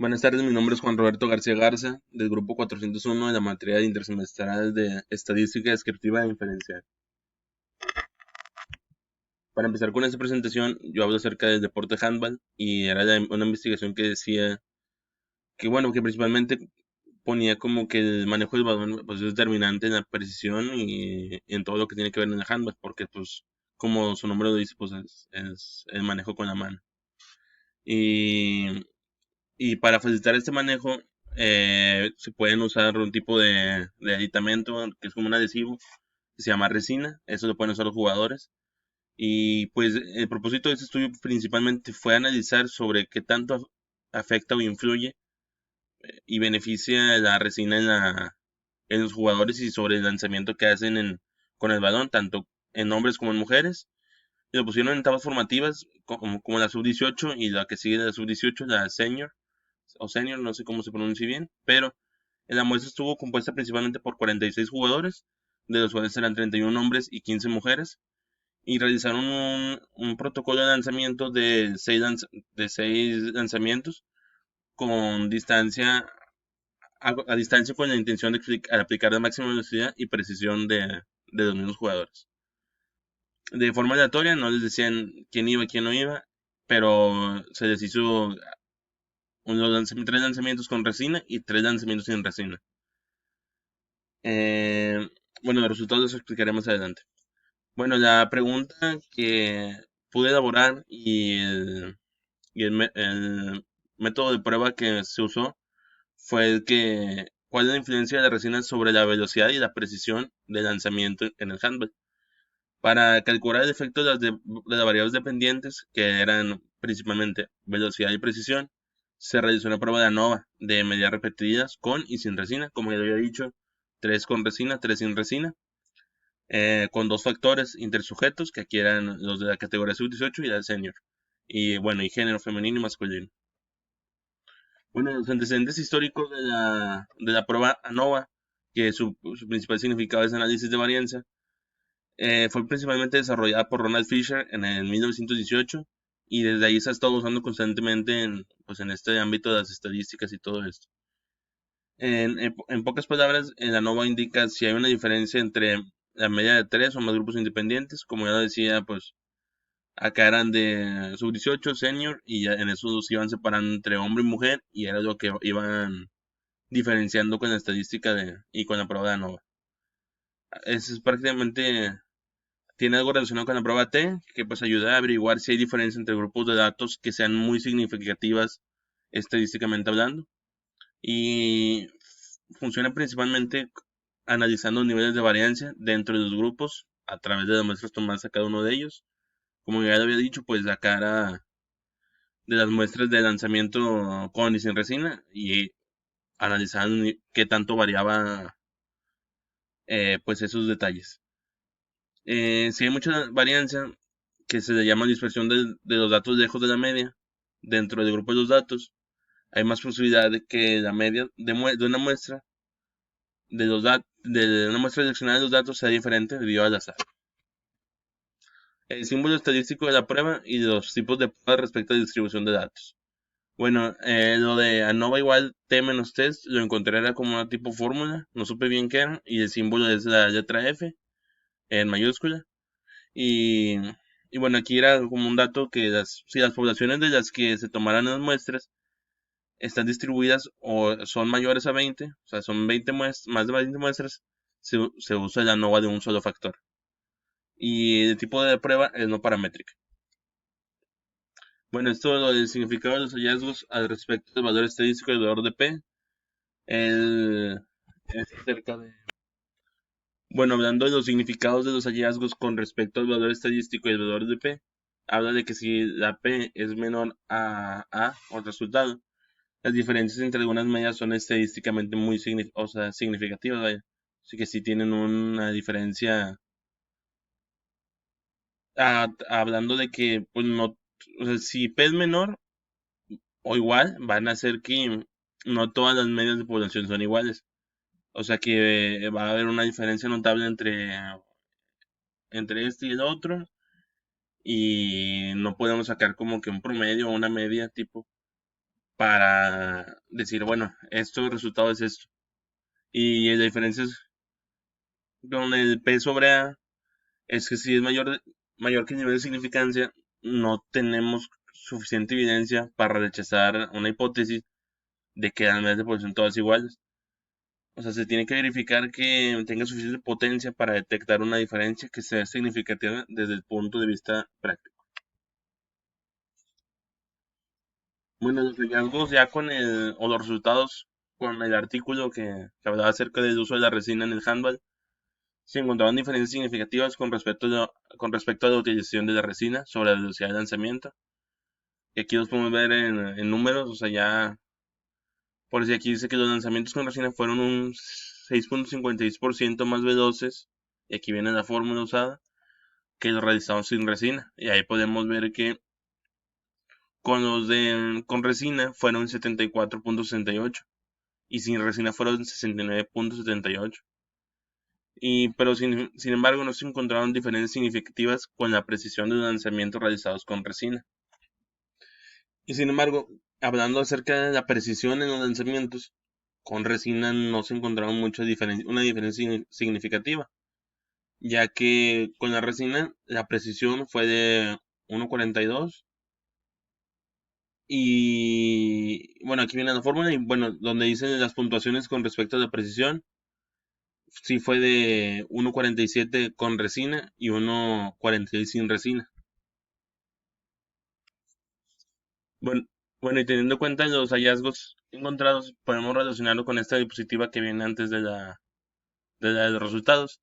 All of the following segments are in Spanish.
Buenas tardes, mi nombre es Juan Roberto García Garza, del grupo 401 de la materia de intersemestral de Estadística Descriptiva e Inferencial. Para empezar con esta presentación, yo hablo acerca del deporte handball y era una investigación que decía que, bueno, que principalmente ponía como que el manejo del balón pues, es determinante en la precisión y en todo lo que tiene que ver en el handball, porque, pues, como su nombre lo dice, pues es el manejo con la mano. Y Y para facilitar este manejo, se pueden usar un tipo de aditamento que es como un adhesivo que se llama resina. Eso lo pueden usar los jugadores. Y pues el propósito de este estudio principalmente fue analizar sobre qué tanto afecta o influye y beneficia la resina en los jugadores y sobre el lanzamiento que hacen con el balón, tanto en hombres como en mujeres. Y lo pusieron en tablas formativas como la sub-18 y la que sigue de la sub-18, la senior o senior, no sé cómo se pronuncia bien, pero la muestra estuvo compuesta principalmente por 46 jugadores, de los cuales eran 31 hombres y 15 mujeres, y realizaron un protocolo de lanzamiento de seis lanzamientos con a distancia con la intención de aplicar la máxima velocidad y precisión de los mismos jugadores. De forma aleatoria, no les decían quién iba y quién no iba, pero se les hizo tres lanzamientos con resina y tres lanzamientos sin resina. Eh, bueno, los resultados los explicaré más adelante. Bueno, la pregunta que pude elaborar el método de prueba que se usó fue ¿cuál es la influencia de la resina sobre la velocidad y la precisión de lanzamiento en el handball? Para calcular el efecto de las variables dependientes, que eran principalmente velocidad y precisión, se realizó una prueba de ANOVA de medidas repetidas con y sin resina, como ya había dicho, tres con resina, tres sin resina, con dos factores intersujetos, que aquí eran los de la categoría sub-18 y la senior, y bueno, y género femenino y masculino. Bueno, los antecedentes históricos de la prueba ANOVA, que su principal significado es análisis de varianza, fue principalmente desarrollada por Ronald Fisher en el 1918 y desde ahí se ha estado usando constantemente pues en este ámbito de las estadísticas y todo esto. En pocas palabras, la ANOVA indica si hay una diferencia entre la media de tres o más grupos independientes, como ya lo decía, pues acá eran de sub-18, senior, y ya en esos iban separando entre hombre y mujer, y era lo que iban diferenciando con la estadística y con la prueba de ANOVA. Eso es prácticamente, tiene algo relacionado con la prueba T, que pues ayuda a averiguar si hay diferencia entre grupos de datos que sean muy significativas estadísticamente hablando. Y funciona principalmente analizando niveles de variancia dentro de los grupos a través de las muestras tomadas a cada uno de ellos. Como ya lo había dicho, pues la cara de las muestras de lanzamiento con y sin resina y analizando qué tanto variaba pues esos detalles. Si hay mucha varianza, que se le llama dispersión de los datos lejos de la media, dentro del grupo de los datos, hay más posibilidad de que la media de una muestra de una muestra seleccionada de los datos sea diferente debido al azar. El símbolo estadístico de la prueba y los tipos de pruebas respecto a la distribución de datos. Bueno, lo de ANOVA igual T menos test lo encontré era como una tipo fórmula, no supe bien qué era, y el símbolo es la letra F en mayúscula. Y, y bueno, aquí era como un dato que si las poblaciones de las que se tomaran las muestras están distribuidas o son mayores a 20, o sea, son 20 más de 20 muestras, se usa la ANOVA de un solo factor. Y el tipo de prueba es no paramétrica. Bueno, esto lo del significado de los hallazgos al respecto del valor estadístico del valor de P. El, es acerca de. Bueno, hablando de los significados de los hallazgos con respecto al valor estadístico y el valor de P, habla de que si la P es menor a A, o el resultado, las diferencias entre algunas medias son estadísticamente muy o sea, significativas, vaya. Así que si tienen una diferencia, hablando de que, pues no, o sea, si P es menor o igual, van a ser que no todas las medias de población son iguales. O sea que va a haber una diferencia notable entre este y el otro. Y no podemos sacar como que un promedio o una media tipo. para decir, bueno, esto, el resultado es esto. Y la diferencia es con el P sobre A, es que si es mayor que el nivel de significancia, no tenemos suficiente evidencia para rechazar una hipótesis de que las medidas de población son todas iguales. O sea, se tiene que verificar que tenga suficiente potencia para detectar una diferencia que sea significativa desde el punto de vista práctico. Bueno, los hallazgos ya o los resultados con el artículo que hablaba acerca del uso de la resina en el handball, se encontraron diferencias significativas con respecto a la utilización de la resina sobre la velocidad de lanzamiento. Y aquí los podemos ver en números, o sea, ya, por si aquí dice que los lanzamientos con resina fueron un 6.56% más veloces, y aquí viene la fórmula usada, que los realizados sin resina. Y ahí podemos ver que con resina fueron 74.68 y sin resina fueron 69.78. Pero sin embargo no se encontraron diferencias significativas con la precisión de los lanzamientos realizados con resina. Y sin embargo, hablando acerca de la precisión en los lanzamientos, con resina no se encontraron una diferencia significativa, ya que con la resina la precisión fue de 1.42 y bueno, aquí viene la fórmula y bueno, donde dicen las puntuaciones con respecto a la precisión, sí fue de 1.47 con resina y 1.46 sin resina. Bueno, bueno, y teniendo en cuenta los hallazgos encontrados, podemos relacionarlo con esta diapositiva que viene antes de los resultados.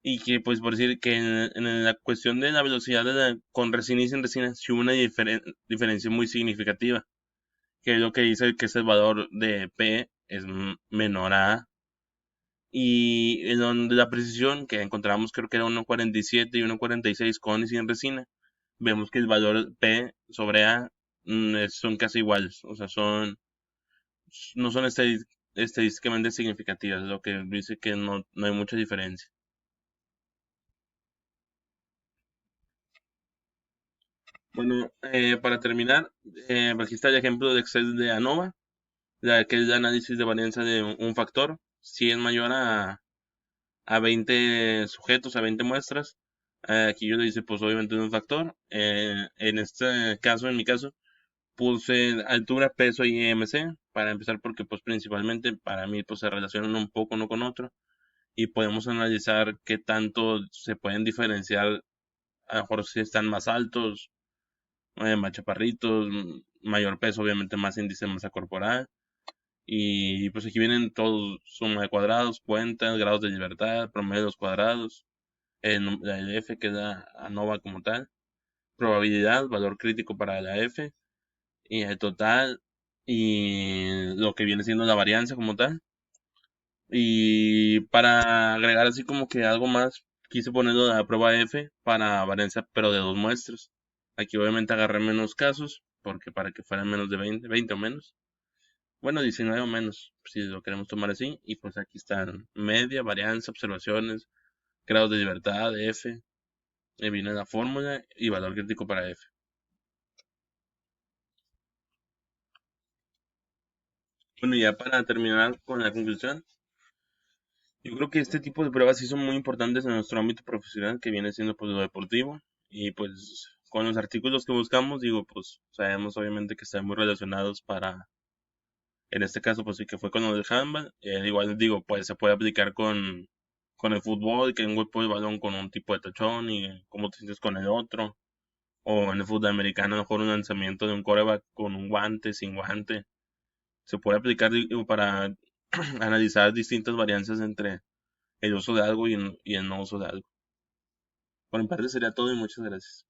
Y que, pues, por decir que en la cuestión de la velocidad con resina y sin resina, sí hubo una diferencia muy significativa. Que es lo que dice que es el valor de P es menor a A. Y en donde la precisión, que encontramos creo que era 1.47 y 1.46 con y sin resina, vemos que el valor P sobre A son casi iguales. O sea, no son estadísticamente significativas, lo que dice que no hay mucha diferencia. Bueno, para terminar, aquí está el ejemplo de Excel de ANOVA, que es el análisis de varianza de un factor. Si es mayor a 20 sujetos, a 20 muestras, aquí yo le hice pues obviamente un factor. En este caso, en mi caso, puse altura, peso y EMC para empezar porque pues principalmente para mí pues se relacionan un poco uno con otro y podemos analizar qué tanto se pueden diferenciar, a lo mejor si están más altos, más chaparritos, mayor peso, obviamente más índice de masa corporal. Y pues aquí vienen todos, suma de cuadrados, cuentas, grados de libertad, promedio de los cuadrados, la F que da ANOVA como tal, probabilidad, valor crítico para la F, y el total, y lo que viene siendo la varianza como tal. Y para agregar así como que algo más, quise ponerlo de la prueba F para varianza, pero de dos muestras. Aquí obviamente agarré menos casos, porque para que fueran menos de 20 o menos. Bueno, 19 o menos, si lo queremos tomar así. Y pues aquí están media, varianza, observaciones, grados de libertad, F. Y viene la fórmula y valor crítico para F. Bueno, y ya para terminar con la conclusión, yo creo que este tipo de pruebas sí son muy importantes en nuestro ámbito profesional, que viene siendo pues lo deportivo. Y pues con los artículos que buscamos, digo, pues sabemos obviamente que están muy relacionados en este caso, pues sí que fue con lo del handball. Igual digo, pues se puede aplicar con el fútbol, que un golpe de balón con un tipo de tachón y cómo te sientes con el otro. O en el fútbol americano, a lo mejor un lanzamiento de un quarterback con un guante, sin guante. Se puede aplicar digo, para analizar distintas varianzas entre el uso de algo y el no uso de algo. Por mi parte sería todo y muchas gracias.